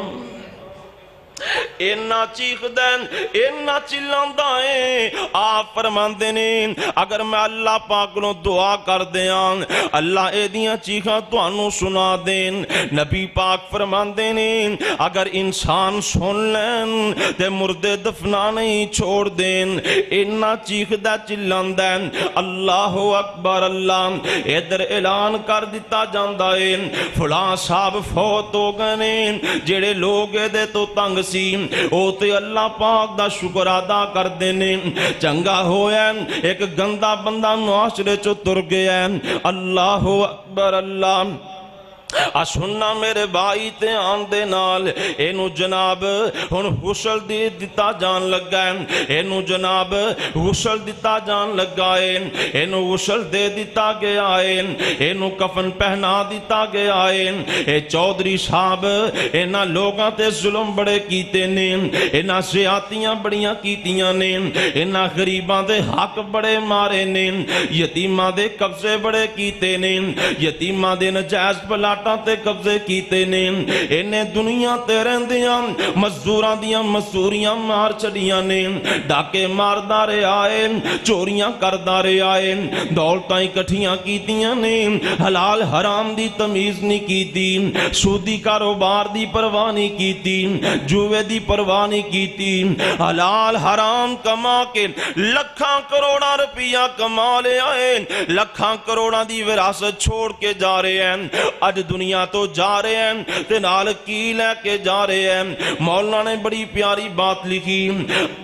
Speaker 3: اینا چیخ دین اینا چلاندہ ہے آپ فرماندے نے اگر میں اللہ پاک نو دعا کر دیاں اللہ اے دیاں چیخاں تو انو سنا دین نبی پاک فرماندے نے اگر انسان سن لین تے مردے دفنا نہیں چھوڑ دین اینا چیخ دا چلاندہ ہے اللہ اکبر اللہ ادھر اعلان کر دیتا جاندہ ہے فلاں صاحب فوت ہو گئے جڑے لوگ دے تو تنگ سی او تے اللہ پاک دا شکر ادا کر دینے چنگا ہویا ایک گندا بندہ معاشرے چو تر گیا اللہ اکبر اللہ ਆ ਸੁਣਨਾ ਮੇਰੇ ਭਾਈ ਤੇ ਆਉਣ ਦੇ ਨਾਲ ਇਹਨੂੰ ਜਨਾਬ ਹੁਣ ਹੁਸਲ ਦੇ ਦਿੱਤਾ ਜਾਣ ਲੱਗਾ ਹੈ, ਇਹਨੂੰ ਜਨਾਬ ਹੁਸਲ ਦਿੱਤਾ ਜਾਣ ਲੱਗਾ ਹੈ, ਇਹਨੂੰ ਹੁਸਲ ਦੇ ਦਿੱਤਾ ਗਿਆ ਹੈ, ਇਹਨੂੰ ਕਫਨ ਪਹਿਨਾ ਦਿੱਤਾ ਗਿਆ ਹੈ। ਇਹ ਚੌਧਰੀ ਸਾਹਿਬ ਇਹਨਾਂ ਲੋਕਾਂ ਤੇ ਜ਼ੁਲਮ ਬੜੇ ਕੀਤੇ ਨੇ, ਇਹਨਾਂ ਜ਼ਿਆਦਤੀਆਂ ਬੜੀਆਂ ਕੀਤੀਆਂ ਨੇ, ਇਹਨਾਂ ਗਰੀਬਾਂ ਦੇ ਹੱਕ ਬੜੇ ਮਾਰੇ ਨੇ, ਯਤੀਮਾਂ ਦੇ ਕਬਜ਼ੇ ਬੜੇ ਕੀਤੇ ਨੇ, ਯਤੀਮਾਂ ਦੇ ਨਜਾਇਜ਼ ਪਲਾਟਾਂ ਤੇ ਕਬਜ਼ੇ ਕੀਤੇ ਨੇ। ਇਹਨੇ ਦੁਨੀਆ ਤੇ ਰਹਿੰਦਿਆਂ ਮਜ਼ਦੂਰਾਂ ਦੀਆਂ ਮਜ਼ਦੂਰੀਆਂ ਮਾਰ ਛੜੀਆਂ ਨੇ, ਡਾਕੇ ਮਾਰਦਾ ਰਿਹਾ ਏ, ਚੋਰੀਆਂ ਕਰਦਾ ਰਿਹਾ ਏ, ਦੌਲਤਾਂ ਇਕੱਠੀਆਂ ਕੀਤੀਆਂ ਨੇ, ਹਲਾਲ ਹਰਾਮ ਦੀ ਤਮੀਜ਼ ਨਹੀਂ ਕੀਤੀ, ਸੂਦੀ ਕਾਰੋਬਾਰ ਦੀ ਪਰਵਾਹ ਨਹੀਂ ਕੀਤੀ, ਜੂਏ ਦੀ ਪਰਵਾਹ ਨਹੀਂ ਕੀਤੀ, ਹਲਾਲ ਹਰਾਮ ਕਮਾ ਕੇ ਲੱਖਾਂ ਕਰੋੜਾਂ ਰੁਪਈਆ ਕਮਾ ਲਿਆ ਏ, ਲੱਖਾਂ ਕਰੋੜਾਂ ਦੀ ਵਿਰਾਸਤ ਛੋੜ ਕੇ ਜਾ ਰਹੇ ਹਨ। ਅੱਜ ਦੁਨੀਆ تو جا رہے ہیں تے نال کی لے کے جا رہے ہیں۔ مولانا نے بڑی پیاری بات لکھی،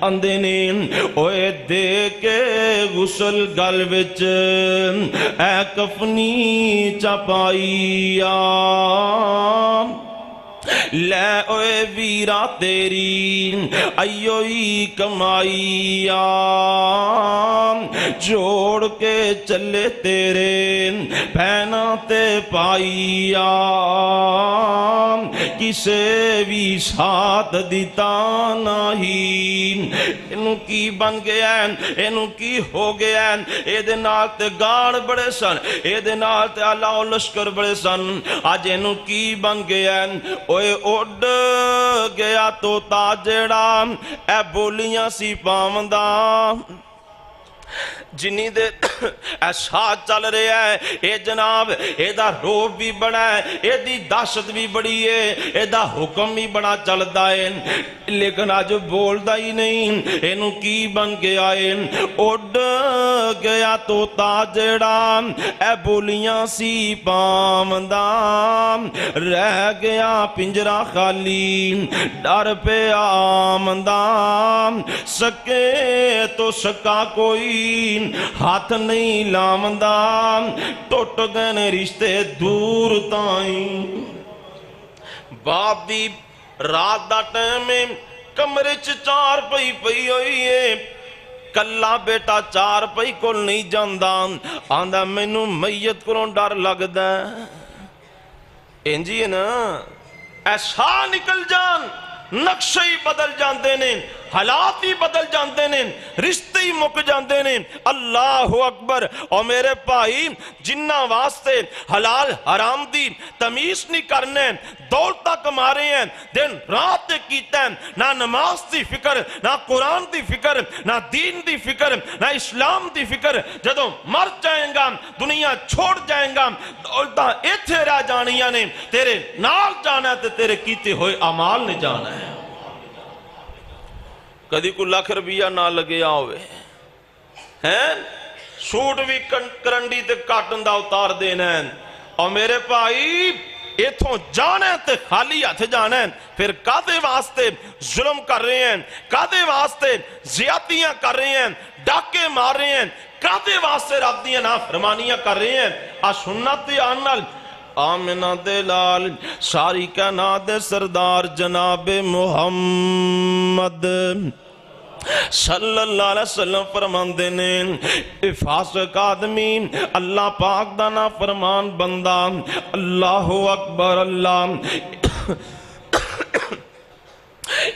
Speaker 3: اندے نے اوے دے کے غسل گل وچ اے کفنی چپائیا لے اوے ویرا تیری ایوئی کمائیا جوڑ کے چلے تیرے پہنا تے پائیا کسے بھی ساتھ دیتا نہیں۔ انہوں کی بن گیا ہے، انہوں کی ہو گیا ہے، اے دے نال تے گاڑ بڑے سن، اے دے نال تے اللہ و لشکر بڑے سن، آج انہوں کی بن گیا ہے۔ اوے اڈ گیا تو تاجڑا اے بولیاں سی پاوندا جنی دے ایسا چل رہا ہے، اے جناب اے دا روب بھی بڑا ہے، اے دی دہشت بھی بڑی ہے، اے دا حکم بھی بڑا چلدا ہے، لیکن آج بولدا ہی نہیں۔ اینو کی بن گیا ہے، اڈ گیا تو تاجڑا اے بولیاں سی پاوندا رہ گیا پنجرا خالی ڈر پہ آمدہ سکے تو سکا کوئی ہاتھ نہیں لامدہ ٹوٹ گئے رشتے دور تائیں۔ باپ دی رات دا ٹائم میں کمرے چار پئی پئی ہوئی ہے، کلا بیٹا چار پئی کول نہیں جاندہ، آندہ مینوں میت کولوں ڈر لگدا انجی ہے نا، ایسا نکل جان نقشے ہی بدل جاندے نے، حالات ہی بدل جاندے نے، رشتے ہی مک جاندے نے۔ اللہ اکبر۔ اور میرے بھائی جنہ واسطے حلال حرام دی تمیز نہیں کرنے، دولتہ کما رہے ہیں، دن رات کیتا ہے، نہ نماز دی فکر، نہ قرآن دی فکر، نہ دین دی فکر، نہ اسلام دی فکر، جدوں مر جائیں گا دنیا چھوڑ جائیں گا، دولتہ ایتھے رہ جانیاں نے، تیرے نال جانا ہے تے تیرے کیتے ہوئے اعمال نے جانا ہے۔ کدی کو لاکھ روپیہ نہ لگے آوے ہیں، سوٹ بھی کرنڈی تے کاٹن دا اتار دینا ہے، اور میرے بھائی ایتھوں جانا ہے تے خالی ہاتھ جانا ہے، پھر کادے واسطے ظلم کر رہے ہیں، کادے واسطے زیادتیاں کر رہے ہیں، ڈاکے مار رہے ہیں، کادے واسطے رب دیاں نافرمانیاں کر رہے ہیں۔ آ سنت آنال آمنہ دلال ساری کائنات سردار جناب محمد صلی اللہ علیہ وسلم فرماندے نے، فاسق آدمی اللہ پاک دا نا فرمان بندہ، اللہ اکبر اللہ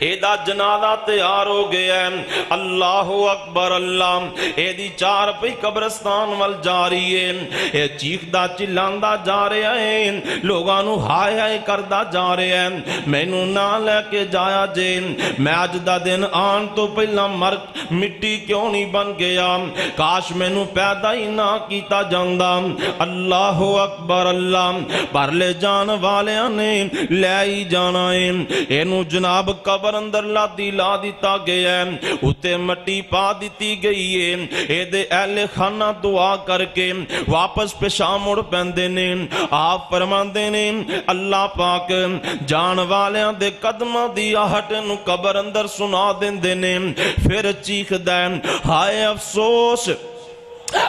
Speaker 3: اے دا جنازہ تیار ہو گیا ہے، اللہ اکبر اللہ، اے دی چار پئی قبرستان وال جا رہی ہے، اے چیخ دا چلاندہ جا رہا ہے، لوگانو ہائے ہائے کردہ جا رہا ہے، میں نو نہ لے کے جایا جے، میں آج دا دن آن تو پہلا مرک مٹی کیوں نہیں بن گیا، کاش میں نو پیدا ہی نہ کیتا جاندہ۔ اللہ اکبر اللہ، پر لے جان والیاں نے لے ہی جانا ہے، اے نو جناب قبر اندر لا دیتا گیا ہے، اتے مٹی پا دیتی گئی ہے، اے دے اہل خانہ دعا کر کے واپس پیشاں مڑ پیندے نے، آپ فرماندے نے اللہ پاک جان والیاں دے قدمہ دی آہٹ نو قبر اندر سنا دیندے نے، پھر چیخ دین ہائے افسوس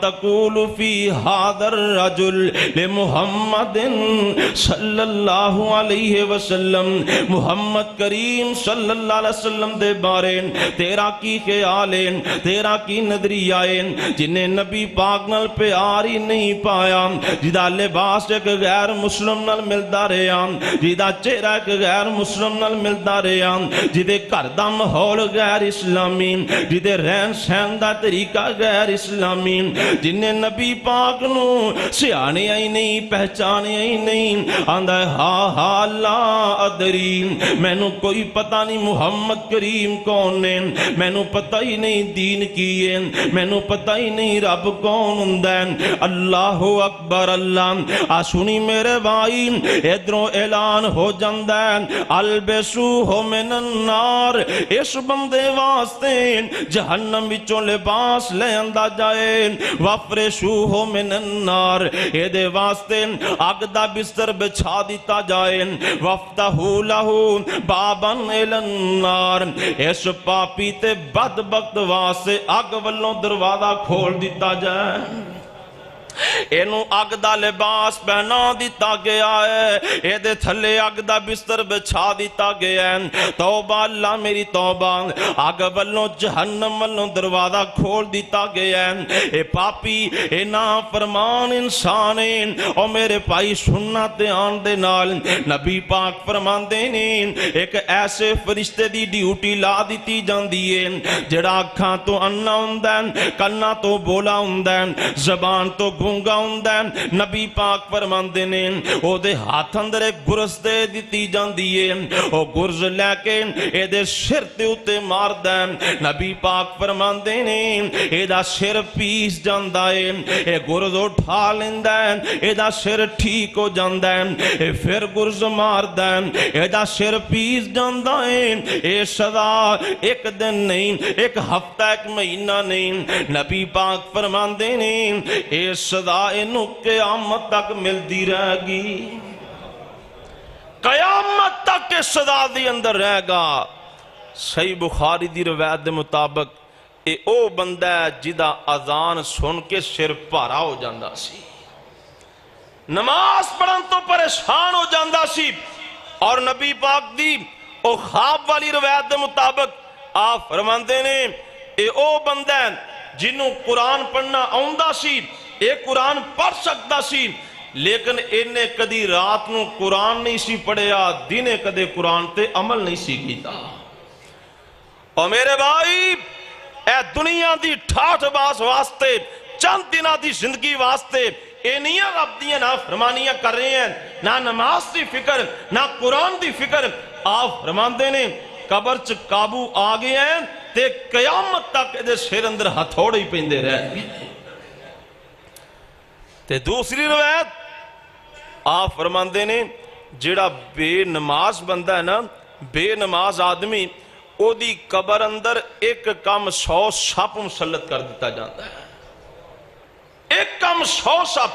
Speaker 3: تقول فی حاضر رجل لمحمد صلی اللہ علیہ وسلم، محمد کریم صلی اللہ علیہ وسلم دے بارے تیرا کی خیال ہے، تیرا کی نظریہ ہے، جنہیں نبی پاک نال پیار ہی نہیں پایا، جدا لباس ایک غیر مسلم نال ملدا رہا، جدا چہرہ ایک غیر مسلم نال ملدا رہا، جدے گھر دا ماحول غیر اسلامی، جدے رہن سہن دا طریقہ غیر اسلامی، جنہیں نبی پاک نو سیانیا ہی نہیں، پہچانیا ہی نہیں، آندہ ہے ہا لا ادری، میں نو کوئی پتہ نہیں محمد کریم کون ہے، میں نو پتہ ہی نہیں دین کی ہے، میں نو پتہ ہی نہیں رب کون ہوندا ہے۔ اللہ اکبر اللہ، آ سنی میرے بھائی، ادھروں اعلان ہو جاندا ہے البسوہ من النار، اس بندے واسطے جہنم وچوں لباس لے آندا جائے، وفرشوہ من النار، اے دے واسطے اگ دا بستر بچھا دیتا جائے، وفتحوا لہ بابا الی النار، اس پاپی تے بدبخت واسطے اگ والوں دروازہ کھول دیتا جائے، اینو اگ دا لباس پہنا دیتا گیا ہے، اے دے تھلے اگ دا بستر بچھا دیتا گیا ہے، توبہ اللہ میری توبہ، اگ والوں جہنم والوں دروازہ کھول دیتا گیا ہے، اے پاپی اے نافرمان انسان ہے، او میرے بھائی سننا دھیان دے نال، نبی پاک فرماندے نے ایک ایسے فرشتے دی ڈیوٹی لا دیتی جاندی ہے جڑا اکھاں تو انا ہوندا ہے، کنا تو بولا ہوندا ہے، زبان تو گونگا ہوندا ہے، نبی پاک فرماندے نے او دے ہاتھ اندر ایک گرز دے دتی جاندی ہے، او گرز لے کے اے دے سر تے اُتے ماردا ہے، نبی پاک فرماندے نے اے دا سر پیس جاندا ہے، اے گرز اٹھا لیندا ہے، اے دا سر ٹھیک ہو جاندا ہے، اے پھر گرز ماردا ہے، اے دا سر پیس جاندا ہے، اے سزا ایک دن نہیں، ایک ہفتہ ایک مہینہ نہیں، نبی پاک فرماندے نے اے سزا انہوں قیامت تک ملتی رہ گی، قیامت تک کے سزا دی اندر رہ گا۔ صحیح بخاری دی روایت دے مطابق اے او بندہ ہے جدا اذان سن کے سر بھارا ہو جاندہ سی، نماز پڑھن تو پریشان ہو جاندہ سی، اور نبی پاک دی او خواب والی روایت دے مطابق آپ فرماندے نے اے او بندہ ہے جنہوں قرآن پڑھنا آؤندہ سی، ایک قرآن پڑھ سکتا سی، لیکن انہیں کدی رات نو قرآن نہیں سی پڑھیا، دینے کدے قرآن تے عمل نہیں سی کیتا۔ اور میرے بھائی اے دنیا دی ٹھاٹھ باس واسطے، چند دنہ دی زندگی واسطے اینیاں رب دیاں نہ فرمانیاں کر رہے ہیں، نہ نماز دی فکر، نہ قرآن دی فکر، آپ فرماندے نے قبر چ قابو آگئے ہیں تے قیامت تک دے سر اندر ہتھوڑے ہی پیندے رہے۔ تے دوسری روایت آپ فرماندے نے جڑا بے نماز بندہ ہے نا، بے نماز آدمی، او دی قبر اندر ایک کم 100 سپ مسلط کر دیتا جاتا ہے، ایک کم 100 سپ،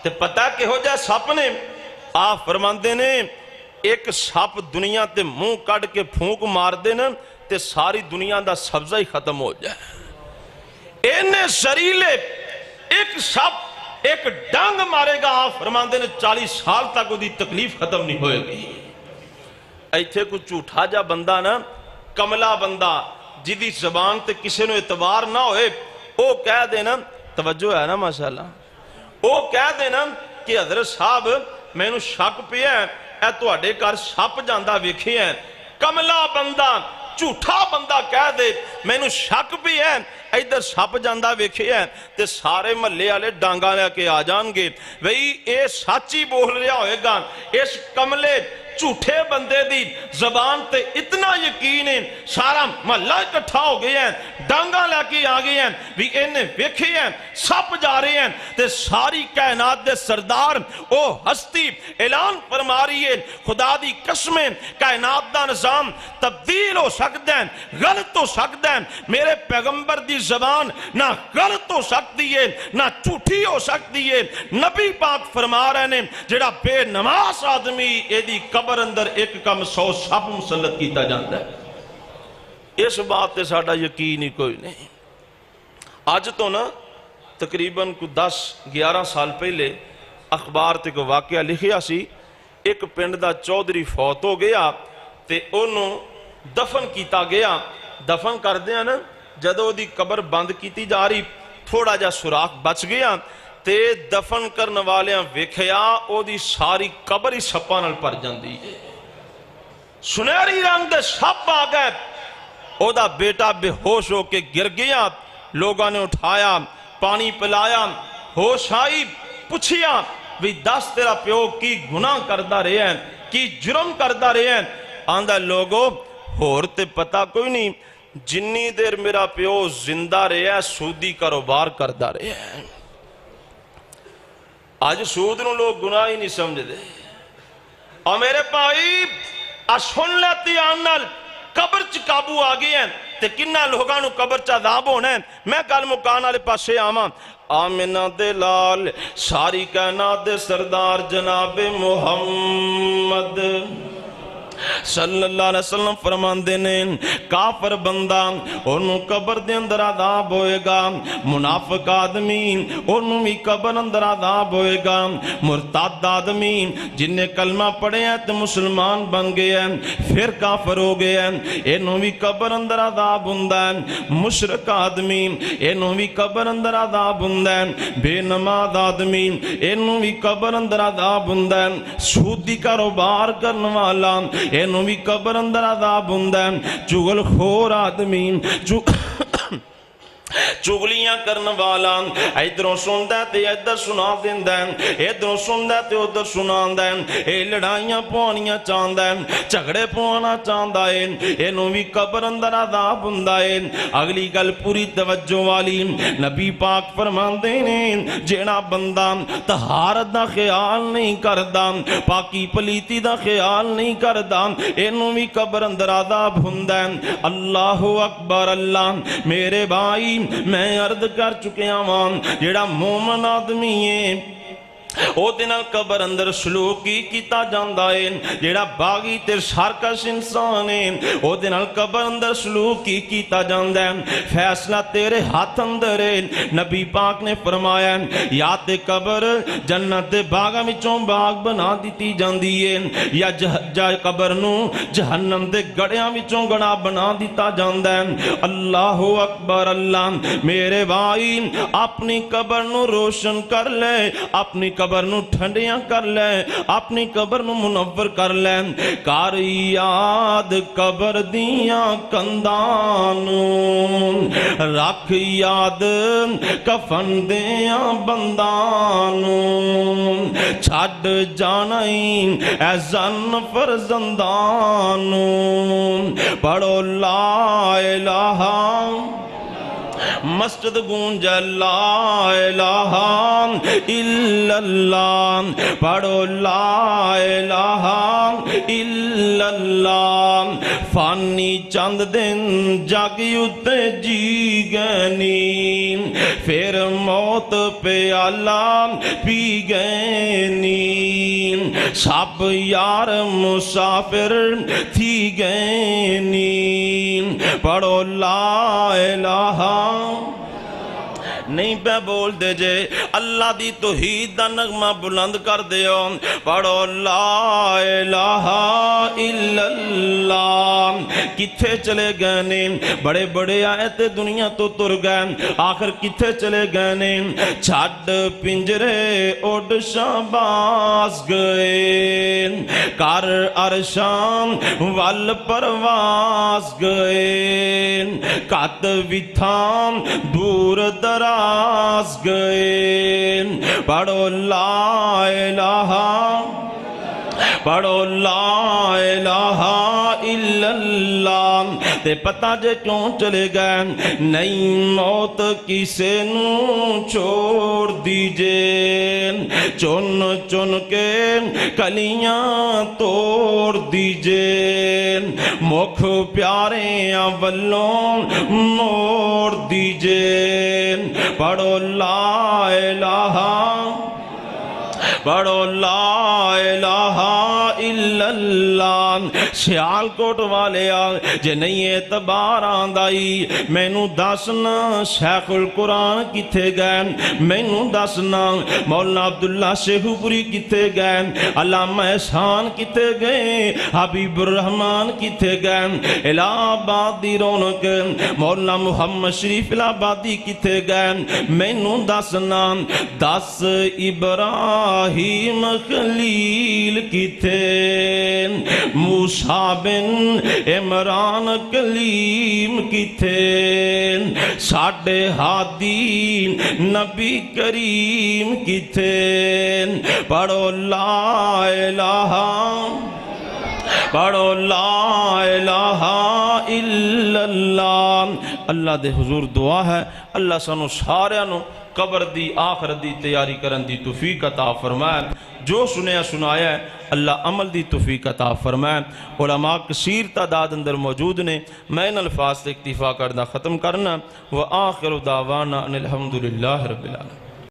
Speaker 3: تے پتہ کہ ہو جائے سپ نے، آپ فرماندے نے ایک سپ دنیا تے منہ کڑ کے پھونک مار دینا تے ساری دنیا دا سبزہ ہی ختم ہو جائے۔ اینے زریلے ایک سپ ایک ڈنگ مارے گا، آپ فرماندے نے 40 سال تک وہ دی تکلیف ختم نہیں ہوئے گی۔ ایتھے کو جھوٹا جا بندہ نا، کملا بندہ جدی زبان تے کسی نو اعتبار نہ ہوئے، او کہہ دینا، توجہ ہے نا ماشاءاللہ، او کہہ دینا کہ حضرت صاحب میں نو شک پہ ہے، اے تو اڈے کر سپ جاندہ ویکھے ہیں، کملا بندہ جھوٹا بندہ کہہ دے میں نو شک بھی ہے ادھر سپ جاندہ ویکھے ہیں تے سارے محلے والے ڈانگا لے کے آ جان گے، وہی اے سچی بول رہا ہوئے گا، اس کملے جھوٹے بندے دی زبان تے اتنا یقین ہے، سارا محلہ اکٹھا ہو گئے ہیں، ڈانگا لے کے آ گئے ہیں، بھی انہیں ویکھے ہیں سپ جا رہے ہیں، تے ساری کائنات دے سردار او ہستی اعلان فرما رہی ہے، خدا دی قسمیں کائنات دا نظام تبدیل ہو سکتا ہے، غلط ہو سکتا ہے، میرے پیغمبر دی زبان نہ غلط ہو سکتی ہے نہ جھوٹی ہو سکتی ہے۔ نبی پاک فرما رہے ہیں جڑا بے نماز آدمی ایدی قبر اندر ایک کم 100 سپ مسلط کیتا جاتا ہے، اس بات تے ساڈا یقین ہی کوئی نہیں۔ اج تو نا تقریباً کو 10-11 سال پہلے اخبار تے کو واقعہ لکھیا سی، ایک پنڈ دا چودھری فوت ہو گیا تے انہوں دفن کیتا گیا. دفن کر دیا نا جدو دی قبر بند کیتی جا رہی تھوڑا جا سوراخ بچ گیا تے دفن کرنے والیاں ویکھیا او دی ساری قبر ہی سپاں نال بھر جاندی ہے. سنہری رنگ دے سپ آ گئے. او دا بیٹا بے ہوش ہو کے گر گیا. لوگاں نے اٹھایا، پانی پلایا، ہوش آئی، پوچھیا بھی دس تیرا پیو کی گناہ کردہ رہے ہیں، کی جرم کردہ رہے ہیں. آندہ لوگوں ہوتے پتہ کوئی نہیں، جنی دیر میرا پیو زندہ رہے ہیں سودی کاروبار کردہ رہے ہیں. آج سود نو لوگ گناہ ہی نہیں سمجھ دے. اور میرے پائی سن لیتی آنال قبر چ قابو آگئے ہیں تے کنہ لوگاں نو قبر چ عذاب ہونے ہیں. میں کل مکان والے پاسے آواں. آمنہ دے لال ساری کائنات دے سردار جناب محمد صلی اللہ علیہ وسلم فرماندے نے کافر بندہ انہوں قبر دے اندر عذاب ہوئے گا، منافق آدمی انہوں بھی قبر اندر عذاب ہوئے گا، مرتد آدمی جن نے کلمہ پڑھے ہیں تو مسلمان بن گئے ہیں پھر کافر ہو گئے ہیں انہوں بھی قبر اندر عذاب ہوندہ ہے. مشرک آدمی انہوں بھی قبر اندر عذاب ہوندہ ہے. بے نماز آدمی انہوں بھی قبر اندر عذاب ہوندہ ہے. سودی کاروبار کرنے والا انہوں بھی قبر اندر عذاب ہوندہ ہے. چغل خور آدمی چغلیاں کرنے والا ادھروں سندا تے ادھر سنا دیندا ہے، ادھروں سندا تے ادھر سناندا ہے. اے لڑائیاں پوانیاں چاہندا ہے، جھگڑے پوانا چاہندا ہے. اینوں بھی قبر اندر عذاب ہوندا ہے. اگلی گل پوری توجہ والی نبی پاک فرماندے نے جیڑا بندہ طہارت دا خیال نہیں کردا، پاکی پلیتی دا خیال نہیں کردا، اینوں بھی قبر اندر عذاب ہوندا ہے. اللہ اکبر. اللہ میرے بھائی میں عرض کر چکے ہوں جیڑا مومن آدمی ہے او دنال قبر اندر سلوکی کیتا جاندہ ہے. جیڑا باغی تے سارکش انسان ہے او دنال قبر اندر سلوکی کیتا جاندہ ہے. فیصلہ تیرے ہاتھ اندر ہے. نبی پاک نے فرمایا یا تے قبر جنت دے باغاں وچوں باغ بنا دیتی جاندی ہے یا قبر نو جہنم دے گڑیاں وچوں گڑا بنا دیتا جاندہ ہے. اللہ اکبر. اللہ میرے بھائی اپنی قبر نو روشن کر لے، اپنی قبر نو ٹھنڈیاں کر لے، اپنی قبر نو منور کر لے. کار یاد قبر دیاں کندانو، رکھ یاد کفن دیاں بندانو، چھڑ جانائیں اے زن فرزندانو. پڑھو لا الہ مسجد گونج لا الہ الا اللہ. پڑھو لا الہ الا اللہ. فانی چند دن جاگی اتے جی گینی، پھر موت پہ اللہ پی گینی. سب یار مسافر تھی گینی. پڑھو لا الہ نہیں پہ بول دے جے اللہ دی توحید دا نغمہ بلند کر دیو. پڑھو لا الہ الا اللہ. کتھے چلے گئے نے بڑے بڑے آئے تے دنیا تو تر گئے، آخر کتھے چلے گئے نے چھڑ پنجرے اڑ شاباز گئے، کر عرشان وال پرواز گئے، قد وتھام دور دراز گئے. پڑھو لا الہ، پڑھو لا الہ الا اللہ. تے پتہ جے کیوں چلے گئے نئی موت کسے نو چھوڑ دیجے، چن چن کے کلیاں توڑ دیجے، مکھ پیارے اولوں موڑ دیجے. پڑھو لا الہ، پڑھو لا الہ الا اللہ سیال کوٹ والے جے نہیں اعتبار آندائی مینوں دسنا شیخ القرآن کتے گئے مینوں دسنا مولانا عبداللہ شیخو پوری کتے گئے علامہ احسان کتے گئے حبیب الرحمن کتے گئے الہ آباد دی رونق مولانا محمد شریف الہ آبادی کتے گئے مینوں دسنا دس ابراہیم خلیل کتے موسیٰ بن عمران کلیم کتے ساڑھے ہادی نبی کریم کتے پڑھو لا الہ پڑھو لا الہ الا اللہ اللہ دے حضور دعا ہے اللہ سانو سارے نو قبر دی آخرت دی تیاری کرن دی توفیق عطا فرمائے جو سنیا سنایا ہے اللہ عمل دی توفیق عطا فرمائے علماء کثیر تعداد اندر موجود نے میں ان الفاظ سے اکتفا کردہ ختم کرنا وآخر دعوانا ان الحمدللہ رب العالمین